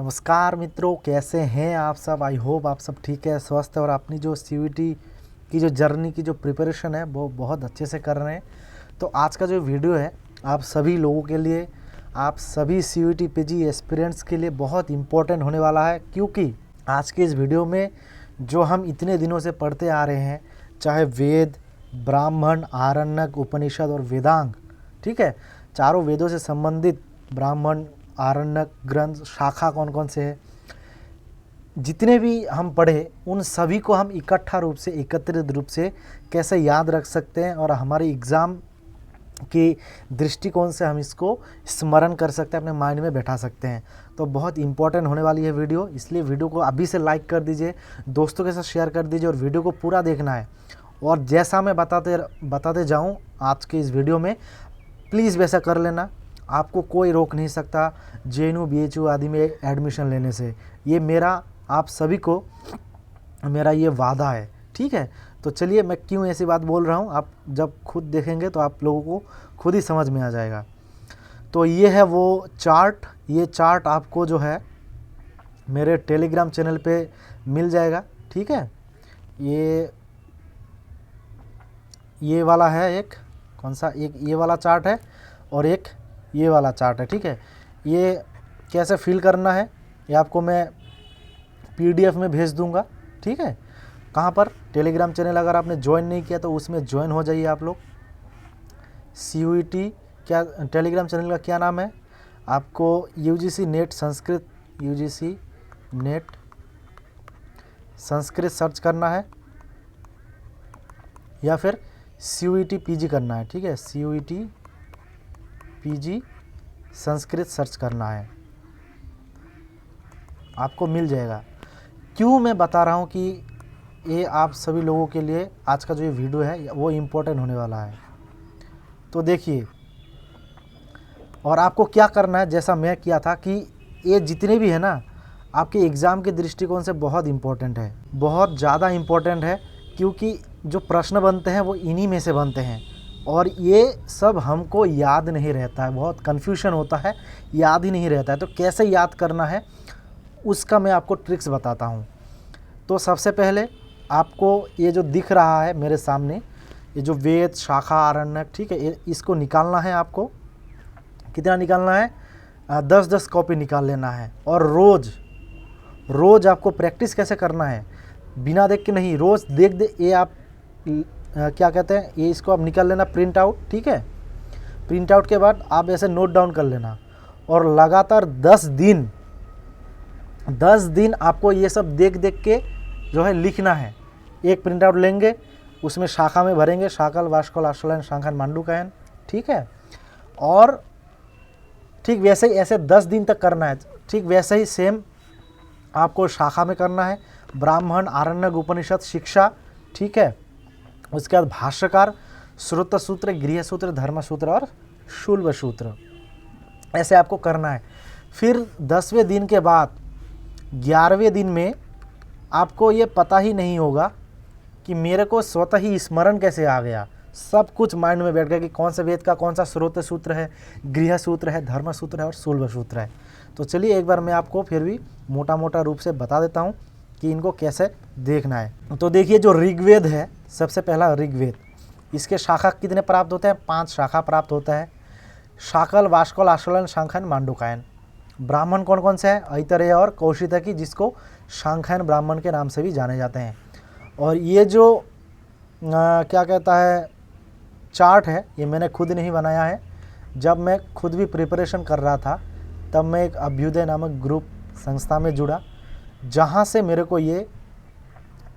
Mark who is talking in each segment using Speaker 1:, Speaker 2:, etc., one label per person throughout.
Speaker 1: नमस्कार मित्रों, कैसे हैं आप सब। आई होप आप सब ठीक है, स्वस्थ है और अपनी जो सीयूईटी की जो जर्नी की जो प्रिपरेशन है वो बहुत अच्छे से कर रहे हैं। तो आज का जो वीडियो है आप सभी लोगों के लिए, आप सभी सीयूईटी पीजी एस्पिरेंट्स के लिए बहुत इम्पोर्टेंट होने वाला है, क्योंकि आज के इस वीडियो में जो हम इतने दिनों से पढ़ते आ रहे हैं, चाहे वेद, ब्राह्मण, आरण्यक, उपनिषद और वेदांग, ठीक है, चारों वेदों से संबंधित ब्राह्मण, आरण्यक ग्रंथ, शाखा कौन कौन से हैं, जितने भी हम पढ़े उन सभी को हम इकट्ठा रूप से, एकत्रित रूप से कैसे याद रख सकते हैं और हमारे एग्ज़ाम की दृष्टिकोण से हम इसको स्मरण कर सकते हैं, अपने माइंड में बैठा सकते हैं। तो बहुत इंपॉर्टेंट होने वाली है वीडियो, इसलिए वीडियो को अभी से लाइक कर दीजिए, दोस्तों के साथ शेयर कर दीजिए और वीडियो को पूरा देखना है। और जैसा मैं बताते जाऊँ आज के इस वीडियो में, प्लीज़ वैसा कर लेना, आपको कोई रोक नहीं सकता JNU BHU आदि में एडमिशन लेने से। ये मेरा आप सभी को मेरा ये वादा है, ठीक है। तो चलिए, मैं क्यों ऐसी बात बोल रहा हूँ, आप जब खुद देखेंगे तो आप लोगों को खुद ही समझ में आ जाएगा। तो ये है वो चार्ट, ये चार्ट आपको जो है मेरे टेलीग्राम चैनल पे मिल जाएगा, ठीक है। ये वाला है, एक कौन सा, एक ये वाला चार्ट है और एक ये वाला चार्ट है, ठीक है। ये कैसे फिल करना है ये आपको मैं PDF में भेज दूंगा, ठीक है। कहाँ पर, टेलीग्राम चैनल अगर आपने ज्वाइन नहीं किया तो उसमें ज्वाइन हो जाइए आप लोग। CUET क्या टेलीग्राम चैनल का क्या नाम है, आपको UGC net Sanskrit, UGC net Sanskrit search करना है या फिर CUET PG करना है, ठीक है। CUET PG संस्कृत सर्च करना है, आपको मिल जाएगा। क्यों मैं बता रहा हूँ कि ये आप सभी लोगों के लिए आज का जो ये वीडियो है वो इम्पोर्टेंट होने वाला है। तो देखिए, और आपको क्या करना है, जैसा मैं किया था, कि ये जितने भी है ना आपके एग्ज़ाम के दृष्टिकोण से बहुत इम्पोर्टेंट है, बहुत ज़्यादा इम्पोर्टेंट है, क्योंकि जो प्रश्न बनते हैं वो इन्हीं में से बनते हैं और ये सब हमको याद नहीं रहता है, बहुत कन्फ्यूजन होता है, याद ही नहीं रहता है। तो कैसे याद करना है उसका मैं आपको ट्रिक्स बताता हूँ। तो सबसे पहले आपको ये जो दिख रहा है मेरे सामने, ये जो वेद, शाखा, आरण्यक, ठीक है, इसको निकालना है आपको। कितना निकालना है, 10-10 कॉपी निकाल लेना है। और रोज़ आपको प्रैक्टिस कैसे करना है, बिना देख के नहीं, रोज़ देख ये आप क्या कहते हैं, ये इसको आप निकाल लेना प्रिंट आउट, ठीक है। प्रिंट आउट के बाद आप ऐसे नोट डाउन कर लेना और लगातार 10 दिन आपको ये सब देख के जो है लिखना है। एक प्रिंट आउट लेंगे, उसमें शाखा में भरेंगे, शाकल, वाष्कल, आश्वलायन, शांखन, मांडूकायन, ठीक है। और ठीक वैसे ही ऐसे 10 दिन तक करना है। ठीक वैसे ही सेम आपको शाखा में करना है, ब्राह्मण, आरण्यक, उपनिषद, शिक्षा, ठीक है। उसके बाद भाष्यकार, श्रुत सूत्र, गृह सूत्र, धर्म सूत्र और शूल्ब सूत्र, ऐसे आपको करना है। फिर 10वें दिन के बाद 11वें दिन में आपको ये पता ही नहीं होगा कि मेरे को स्वतः ही स्मरण कैसे आ गया, सब कुछ माइंड में बैठ गया कि कौन सा वेद का कौन सा श्रोत सूत्र है, गृह सूत्र है, धर्म सूत्र है और शूल्ब सूत्र है। तो चलिए एक बार मैं आपको फिर भी मोटा मोटा रूप से बता देता हूँ कि इनको कैसे देखना है। तो देखिए, जो ऋग्वेद है, सबसे पहला ऋग्वेद, इसके शाखा कितने प्राप्त होते हैं, 5 शाखा प्राप्त होता है। शाकल, वाष्कल, आश्वलायन, शांखन, मांडूकायन। ब्राह्मण कौन कौन से हैं, ऐतरेय और कौशितकी, जिसको शांखन ब्राह्मण के नाम से भी जाने जाते हैं। और ये जो क्या कहता है चार्ट है, ये मैंने खुद नहीं बनाया है, जब मैं खुद भी प्रिपरेशन कर रहा था तब मैं एक अभ्युदय नामक ग्रुप संस्था में जुड़ा, जहाँ से मेरे को ये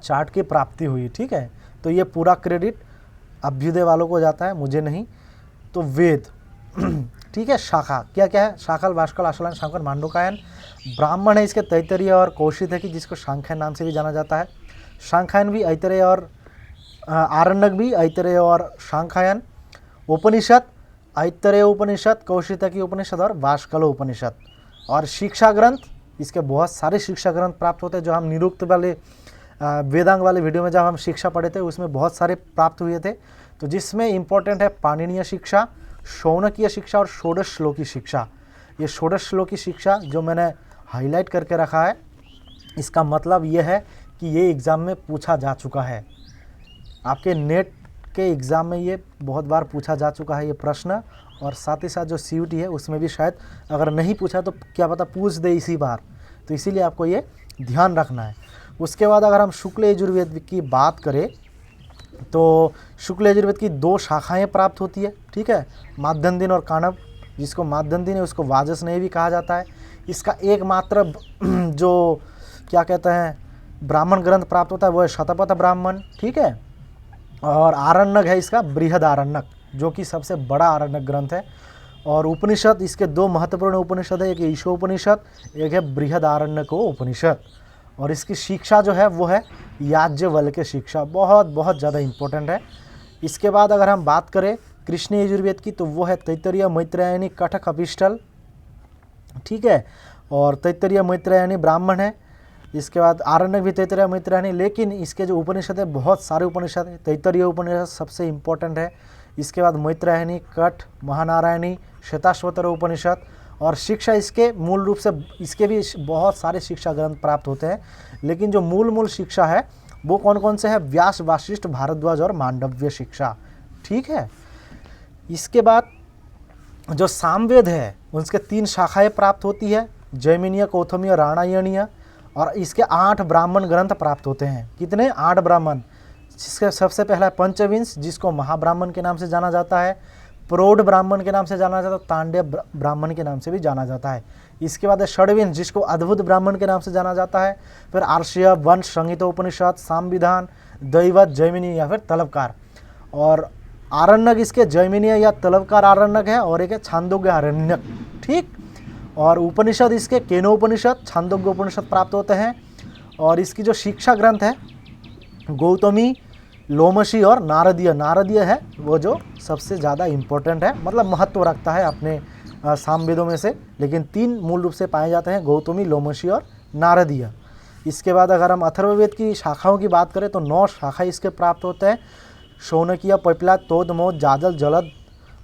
Speaker 1: चार्ट की प्राप्ति हुई, ठीक है। तो ये पूरा क्रेडिट अभ्युदय वालों को जाता है, मुझे नहीं। तो वेद, ठीक है। शाखा क्या क्या है, शाकल, वाष्कल, आश्वलायन, शांखन, मांडूकायन। ब्राह्मण है इसके तैतरीय और कौशितकी, जिसको शांखन नाम से भी जाना जाता है। शांखायन भी ऐतरेय और आरण्यक भी ऐतरेय और शांखायन। उपनिषद, ऐतरेय उपनिषद, कौशितकी उपनिषद और वाष्कल उपनिषद। और शिक्षा ग्रंथ, इसके बहुत सारे शिक्षा ग्रंथ प्राप्त होते हैं, जो हम निरुक्त वाले वेदांग वाले वीडियो में जब हम शिक्षा पढ़े थे उसमें बहुत सारे प्राप्त हुए थे। तो जिसमें इम्पोर्टेंट है पाणिनीय शिक्षा, शौनकीय शिक्षा और षोडश श्लोकी शिक्षा। ये षोडश श्लोकी शिक्षा जो मैंने हाईलाइट करके रखा है, इसका मतलब ये है कि ये एग्ज़ाम में पूछा जा चुका है। आपके नेट के एग्ज़ाम में ये बहुत बार पूछा जा चुका है ये प्रश्न, और साथ ही साथ जो CUT है उसमें भी शायद अगर नहीं पूछा तो क्या पता पूछ दे इसी बार, तो इसीलिए आपको ये ध्यान रखना है। उसके बाद अगर हम शुक्ल यजुर्वेद की बात करें तो शुक्ल यजुर्वेद की 2 शाखाएं प्राप्त होती है, ठीक है, माध्यन्दिन और काणव। जिसको माध्यन्दिन है उसको वाजस्नेय भी कहा जाता है। इसका एकमात्र जो क्या कहते हैं ब्राह्मण ग्रंथ प्राप्त होता है वो है शतपथ ब्राह्मण, ठीक है, और आरण्यक है इसका बृहद आरण्यक, जो कि सबसे बड़ा आरण्यक ग्रंथ है। और उपनिषद इसके 2 महत्वपूर्ण उपनिषद है, एक ईशोपनिषद, एक है बृहद आरण्यको उपनिषद। और इसकी शिक्षा जो है वो है याज्ञवल्क्य शिक्षा, बहुत बहुत ज़्यादा इम्पोर्टेंट है। इसके बाद अगर हम बात करें कृष्ण यजुर्वेद की तो वो है तैत्तरीय मैत्रेयनी कठक अपिष्टल, ठीक है, और तैत्तरीय मैत्रेयनी ब्राह्मण है। इसके बाद आरण्यक भी तैत्तरीय मैत्रेयनी, लेकिन इसके जो उपनिषद है बहुत सारे उपनिषद है, तैत्तरीय उपनिषद सबसे इम्पोर्टेंट है। इसके बाद मैत्रेयनी, कठ, महानारायणी, श्वेताश्वतर उपनिषद। और शिक्षा इसके मूल रूप से इसके भी बहुत सारे शिक्षा ग्रंथ प्राप्त होते हैं, लेकिन जो मूल शिक्षा है वो कौन कौन से है, व्यास, वासिष्ठ, भारद्वाज और मांडव्य शिक्षा, ठीक है। इसके बाद जो सामवेद है उसके 3 शाखाएं प्राप्त होती है, जैमिनीय, कौथमीय, रामायणीय। और इसके 8 ब्राह्मण ग्रंथ प्राप्त होते हैं। कितने? 8 ब्राह्मण। जिसके सबसे पहला है पंचविंश, जिसको महाब्राह्मण के नाम से जाना जाता है, प्रौढ़ ब्राह्मण के नाम से जाना जाता है, तांड्य ब्राह्मण के नाम से भी जाना जाता है। इसके बाद है षड्विंश, जिसको अद्भुत ब्राह्मण के नाम से जाना जाता है। फिर आर्ष्य, वंश, संहितोपनिषद, सामविधान, दैवत, जैमिनी या फिर तलबकार। और आरण्यक इसके जैमिनीय या तलबकार आरण्यक है, और एक है छांदोग्य आरण्यक, ठीक। और उपनिषद इसके केनोपनिषद, छांदोग्य उपनिषद प्राप्त होते हैं। और इसकी जो शिक्षा ग्रंथ है गौतमी, लोमशी और नारदीय। नारदीय है वो जो सबसे ज़्यादा इम्पोर्टेंट है, मतलब महत्व रखता है अपने सामवेदों में से, लेकिन 3 मूल रूप से पाए जाते हैं, गौतमी, लोमशी और नारदीय। इसके बाद अगर हम अथर्ववेद की शाखाओं की बात करें तो 9 शाखा इसके प्राप्त होते हैं, शौनकीय, पैपला, तोदमोद, जाजल, जलद,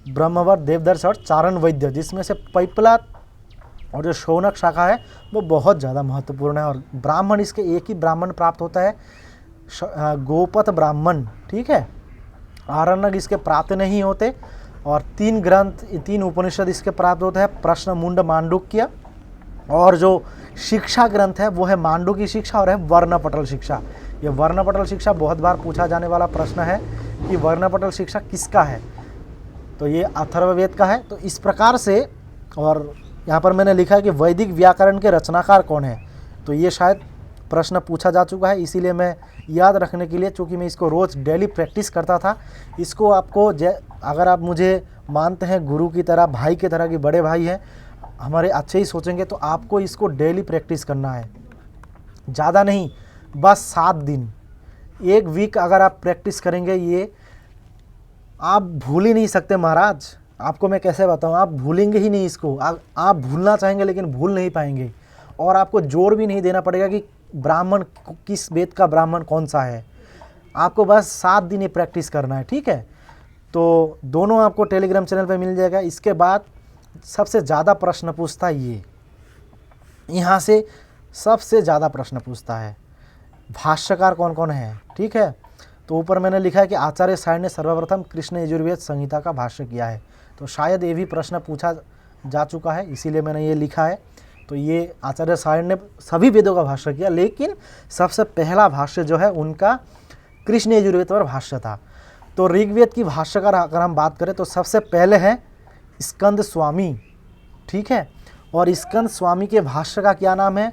Speaker 1: ब्रह्मवर, देवदर्श और चारण वैद्य। जिसमें से पैपला और जो शौनक शाखा है वो बहुत ज़्यादा महत्वपूर्ण है। और ब्राह्मण इसके एक ही ब्राह्मण प्राप्त होता है, गोपथ ब्राह्मण, ठीक है। आरण्यक इसके प्राप्त नहीं होते। और 3 ग्रंथ, 3 उपनिषद इसके प्राप्त होते हैं, प्रश्न, मुंड, मांडुक्य। और जो शिक्षा ग्रंथ है वो है मांडुक्य शिक्षा और है वर्णपटल शिक्षा। ये वर्णपटल शिक्षा बहुत बार पूछा जाने वाला प्रश्न है कि वर्णपटल शिक्षा किसका है, तो ये अथर्ववेद का है। तो इस प्रकार से, और यहाँ पर मैंने लिखा है कि वैदिक व्याकरण के रचनाकार कौन है, तो ये शायद प्रश्न पूछा जा चुका है, इसीलिए मैं याद रखने के लिए, चूँकि मैं इसको रोज़ डेली प्रैक्टिस करता था, इसको आपको अगर आप मुझे मानते हैं गुरु की तरह, भाई की तरह, कि बड़े भाई हैं, हमारे अच्छे ही सोचेंगे, तो आपको इसको डेली प्रैक्टिस करना है। ज़्यादा नहीं, बस 7 दिन, 1 वीक अगर आप प्रैक्टिस करेंगे, ये आप भूल ही नहीं सकते महाराज। आपको मैं कैसे बताऊँ, आप भूलेंगे ही नहीं इसको। आप भूलना चाहेंगे लेकिन भूल नहीं पाएंगे। और आपको जोर भी नहीं देना पड़ेगा कि ब्राह्मण किस वेद का ब्राह्मण कौन सा है, आपको बस 7 दिन ये प्रैक्टिस करना है, ठीक है। तो दोनों आपको टेलीग्राम चैनल पे मिल जाएगा। इसके बाद सबसे ज़्यादा प्रश्न पूछता है ये, यहाँ से सबसे ज़्यादा प्रश्न पूछता है, भाष्यकार कौन कौन है, ठीक है। तो ऊपर मैंने लिखा है कि आचार्य सायण ने सर्वप्रथम कृष्ण यजुर्वेद संहिता का भाष्य किया है, तो शायद ये भी प्रश्न पूछा जा चुका है, इसीलिए मैंने ये लिखा है। तो ये आचार्य सायण ने सभी वेदों का भाष्य किया, लेकिन सबसे पहला भाष्य जो है उनका कृष्ण यजुर्वेद पर भाष्य था। तो ऋग्वेद की भाष्यकार अगर हम बात करें तो सबसे पहले है स्कंद स्वामी, ठीक है। और स्कंद स्वामी के भाष्य का क्या नाम है,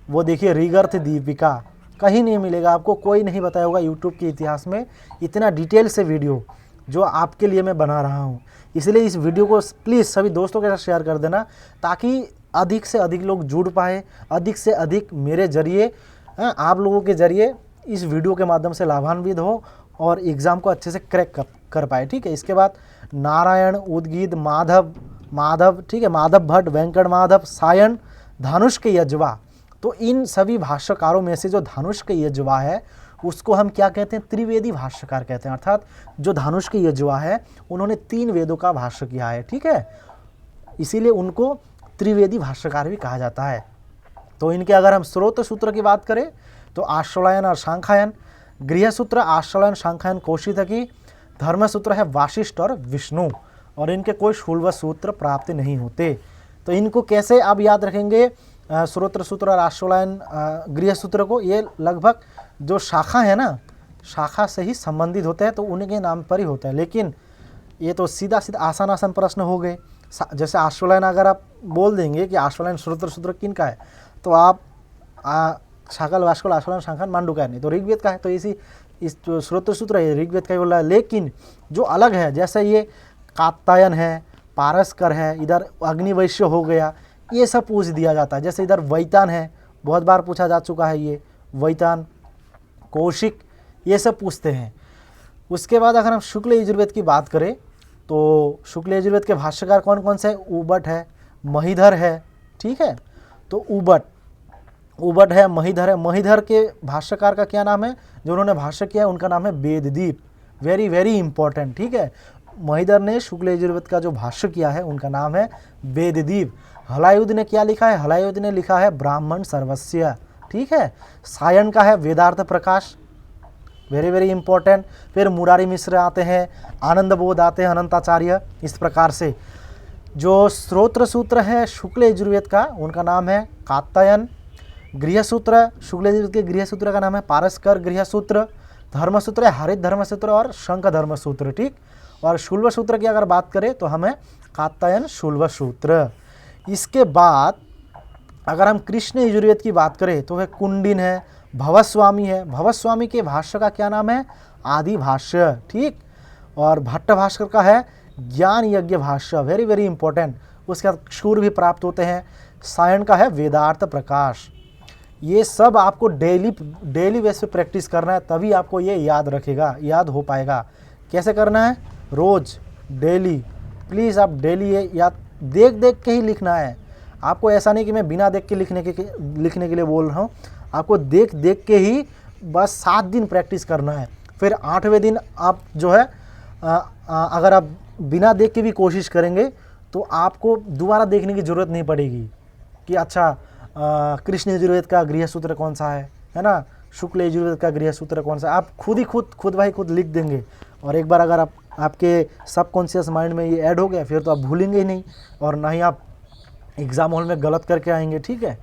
Speaker 1: वो देखिए ऋगर्थ दीपिका। कहीं नहीं मिलेगा आपको, कोई नहीं बताया होगा यूट्यूब के इतिहास में इतना डिटेल से वीडियो जो आपके लिए मैं बना रहा हूँ। इसलिए इस वीडियो को प्लीज़ सभी दोस्तों के साथ शेयर कर देना, ताकि अधिक से अधिक लोग जुड़ पाए, अधिक से अधिक मेरे जरिए, आप लोगों के जरिए इस वीडियो के माध्यम से लाभान्वित हो और एग्ज़ाम को अच्छे से क्रैक कर पाए, ठीक है। इसके बाद नारायण, उद्गीत, माधव, ठीक है, माधव भट्ट, वेंकट माधव, सायण, धानुष के यज्वा। तो इन सभी भाष्यकारों में से जो धानुष के यज्वा है उसको हम क्या कहते हैं, त्रिवेदी भाष्यकार कहते हैं। अर्थात जो धानुष के यज्वा है उन्होंने 3 वेदों का भाष्य किया है, ठीक है, इसीलिए उनको त्रिवेदी भाष्यकार भी कहा जाता है। तो इनके अगर हम स्रोत सूत्र की बात करें तो आश्वलायन और शांखायन, गृह सूत्र आश्वलायन शांखायन कौशितकी, धर्म सूत्र है वाशिष्ठ और विष्णु, और इनके कोई शूलव सूत्र प्राप्त नहीं होते। तो इनको कैसे आप याद रखेंगे स्रोत सूत्र और आश्वलायन गृह सूत्र को? ये लगभग जो शाखा है ना, शाखा से ही संबंधित होते हैं, तो उनके नाम पर ही होता है। लेकिन ये तो सीधा सीधा आसान आसान प्रश्न हो गए। जैसे आश्वलायन अगर आप बोल देंगे कि आश्वलायन स्रोत सूत्र किन का है, तो आप शाकल वाष्कल आश्वलायन शांखायन मांडूक्य नहीं, तो ऋग्वेद का है, तो इस जो स्रोत सूत्र है ऋग्वेद का ही बोल रहा है। लेकिन जो अलग है, जैसे ये कात्यायन है, पारस्कर है, इधर अग्निवैश्य हो गया, ये सब पूछ दिया जाता है। जैसे इधर वैतान है, बहुत बार पूछा जा चुका है, ये वैतान, कौशिक, ये सब पूछते हैं। उसके बाद अगर हम शुक्ल यजुर्वेद की बात करें तो शुक्ल यजुर्वेद के भाष्यकार कौन कौन से? उबट है, महीधर है, ठीक है। तो उबट है, महीधर है। महीधर के भाष्यकार का क्या नाम है? जो उन्होंने भाष्य किया है उनका नाम है वेददीप। वेरी वेरी इंपॉर्टेंट, ठीक है। महीधर ने शुक्ल यजुर्वेद का जो भाष्य किया है उनका नाम है वेददीप। हलायुध ने क्या लिखा है? हलायुध ने लिखा है ब्राह्मण सर्वस्य, ठीक है। सायन का है वेदार्थ प्रकाश, वेरी वेरी इंपॉर्टेंट। फिर मुरारी मिश्र आते हैं, आनंद बोध आते हैं, अनंताचार्य। इस प्रकार से जो स्रोत्र सूत्र है शुक्ल यजुर्वेद का उनका नाम है कात्यायन। गृह सूत्र शुक्ल यजुर्वेद के गृह सूत्र का नाम है पारस्कर गृह सूत्र। धर्म सूत्र है हरित धर्म सूत्र और शंख धर्म सूत्र, ठीक। और शूल्व सूत्र की अगर बात करें तो हमें कात्यायन शूल्व सूत्र। इसके बाद अगर हम कृष्ण यजुर्वेद की बात करें तो वह कुंडिन है, भवस्वामी है। भवस्वामी के भाष्य का क्या नाम है? आदि भाष्य, ठीक। और भट्ट भास्कर का है ज्ञान यज्ञ भाष्य, वेरी वेरी इंपॉर्टेंट। उसके बाद शूर भी प्राप्त होते हैं। सायन का है वेदार्थ प्रकाश। ये सब आपको डेली बेस पे प्रैक्टिस करना है, तभी आपको ये याद रखेगा, याद हो पाएगा। कैसे करना है? रोज डेली, प्लीज़ आप डेली ये याद देख देख के ही लिखना है। आपको ऐसा नहीं कि मैं बिना देख के लिखने के लिए बोल रहा हूँ, आपको देख देख के ही बस 7 दिन प्रैक्टिस करना है। फिर 8वें दिन आप जो है अगर आप बिना देख के भी कोशिश करेंगे तो आपको दोबारा देखने की ज़रूरत नहीं पड़ेगी कि अच्छा कृष्ण यजुर्वेद का गृह सूत्र कौन सा है ना, शुक्ल यजुर्वेद का गृह सूत्र कौन सा। आप खुद भाई खुद लिख देंगे, और एक बार अगर आपके सबकॉन्शियस माइंड में ये ऐड हो गया फिर तो आप भूलेंगे ही नहीं, और ना ही आप एग्ज़ाम हॉल में गलत करके आएंगे, ठीक है।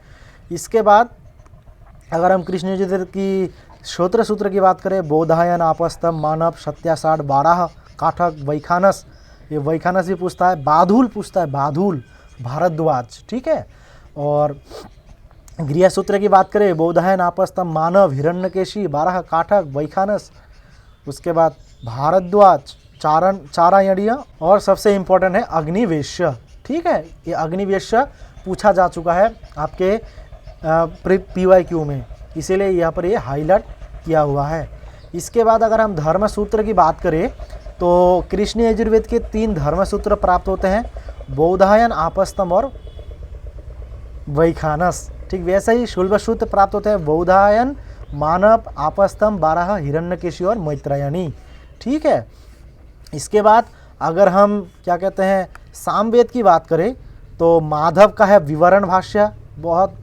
Speaker 1: इसके बाद अगर हम कृष्ण यजुर्वेद की श्रोत्र सूत्र की बात करें, बोधायन, आपस्तम, मानव, सत्यासाठ, बारह, काठक, वैखानस, ये वैखानस भी पूछता है, बाधुल पूछता है, बाधुल, भारद्वाज, ठीक है। और गृह सूत्र की बात करें, बोधायन, आपस्तम, मानव, हिरण्यकेशी, बारह, काठक, वैखानस, उसके बाद भारद्वाज, चारायणीय, और सबसे इम्पोर्टेंट है अग्निवेश्य, ठीक है। ये अग्निवेश्य पूछा जा चुका है आपके PYQ में, इसीलिए यहाँ पर ये हाईलाइट किया हुआ है। इसके बाद अगर हम धर्म सूत्र की बात करें तो कृष्ण यजुर्वेद के 3 धर्म सूत्र प्राप्त होते हैं, बोधायन, आपस्तम और वैखानस, ठीक। वैसे ही शूल्व सूत्र प्राप्त होते हैं, बोधायन, मानव, आपस्तम, बारह, हिरण्यकेशी और मैत्रायणी, ठीक है। इसके बाद अगर हम क्या कहते हैं सामवेद की बात करें तो माधव का है विवरण भाष्य, बहुत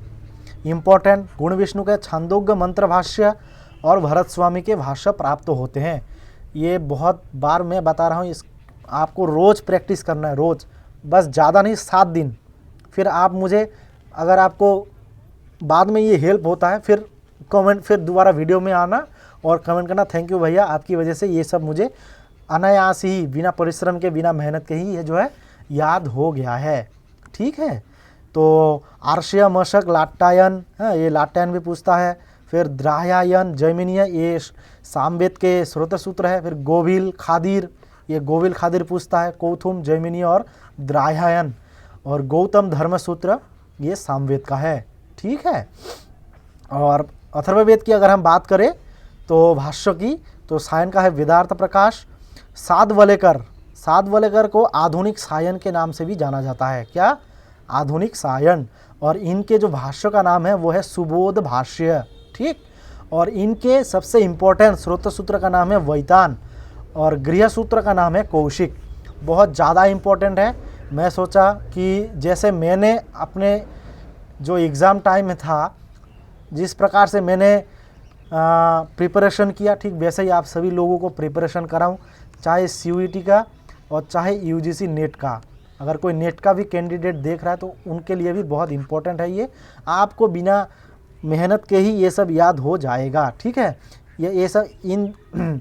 Speaker 1: इम्पोर्टेंट। गुण विष्णु के छांदोग्य मंत्र भाष्य और भरत स्वामी के भाष्य प्राप्त होते हैं। ये बहुत बार मैं बता रहा हूँ, इस आपको रोज़ प्रैक्टिस करना है, रोज़, बस ज़्यादा नहीं, 7 दिन। फिर आप मुझे अगर आपको बाद में ये हेल्प होता है फिर फिर दोबारा वीडियो में आना और कमेंट करना, थैंक यू भैया, आपकी वजह से ये सब मुझे अनायास ही, बिना परिश्रम के, बिना मेहनत के ही ये जो है याद हो गया है, ठीक है। तो आर्ष्य, मशक, लाट्टायन, ये लाट्टायन भी पूछता है। फिर द्राह्यायन, जैमिनीय, ये सामवेद के स्रोत सूत्र है। फिर गोविल, खादिर, ये गोविल खादिर पूछता है। कौथुम, जैमिनीय और द्राह्यायन। और गौतम धर्म सूत्र ये सामवेद का है, ठीक है। और अथर्ववेद की अगर हम बात करें तो भाष्य की, तो सायन का है वेदार्थ प्रकाश। साधवलेकर को आधुनिक सायन के नाम से भी जाना जाता है, क्या? आधुनिक सायन। और इनके जो भाष्य का नाम है वो है सुबोध भाष्य, ठीक। और इनके सबसे इम्पोर्टेंट स्रोत सूत्र का नाम है वैतान और गृह सूत्र का नाम है कौशिक, बहुत ज़्यादा इम्पोर्टेंट है। मैं सोचा कि जैसे मैंने अपने जो एग्ज़ाम टाइम में था, जिस प्रकार से मैंने प्रिपरेशन किया, ठीक वैसे ही आप सभी लोगों को प्रिपरेशन कराऊं, चाहे CUET का और चाहे UGC नेट का। अगर कोई नेट का भी कैंडिडेट देख रहा है तो उनके लिए भी बहुत इम्पोर्टेंट है ये। आपको बिना मेहनत के ही ये सब याद हो जाएगा, ठीक है। ये सब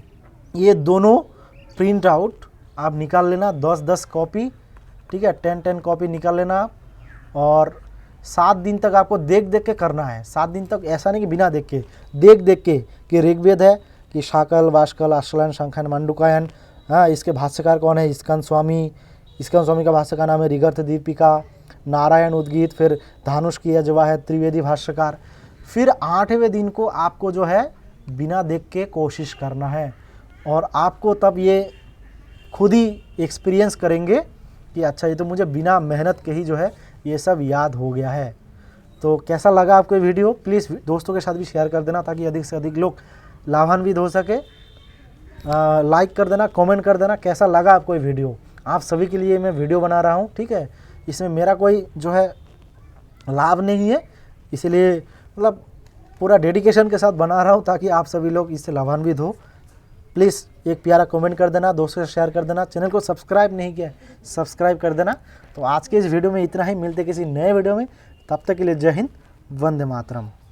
Speaker 1: ये दोनों प्रिंट आउट आप निकाल लेना, 10-10 कॉपी, ठीक है, 10-10 कॉपी निकाल लेना आप। और 7 दिन तक आपको देख देख के करना है। 7 दिन तक, ऐसा नहीं कि बिना देख के, देख देख के कि ऋग्वेद है कि शाकल वाष्कल आश्रलन शंखन मांडुकायन, हाँ, इसके भाष्यकार कौन है, स्कंद स्वामी। स्कंद स्वामी का भाष्य का नाम है ऋगर्थ दीपिका। नारायण उद्गीत, फिर धानुष की अजवा है, त्रिवेदी भाष्यकार। फिर 8वें दिन को आपको जो है बिना देख के कोशिश करना है, और आपको तब ये खुद ही एक्सपीरियंस करेंगे कि अच्छा, ये तो मुझे बिना मेहनत के ही जो है ये सब याद हो गया है। तो कैसा लगा आपको ये वीडियो? प्लीज़ दोस्तों के साथ भी शेयर कर देना ताकि अधिक से अधिक लोग लाभान्वित हो सके। लाइक कर देना, कमेंट कर देना कैसा लगा आपको ये वीडियो। आप सभी के लिए मैं वीडियो बना रहा हूँ, ठीक है। इसमें मेरा कोई जो है लाभ नहीं है, इसलिए मतलब पूरा डेडिकेशन के साथ बना रहा हूँ ताकि आप सभी लोग इससे लाभान्वित हो। प्लीज़ एक प्यारा कमेंट कर देना, दोस्तों से शेयर कर देना। चैनल को सब्सक्राइब नहीं किया, सब्सक्राइब कर देना। तो आज के इस वीडियो में इतना ही, मिलते किसी नए वीडियो में, तब तक के लिए जय हिंद, वंदे मातरम।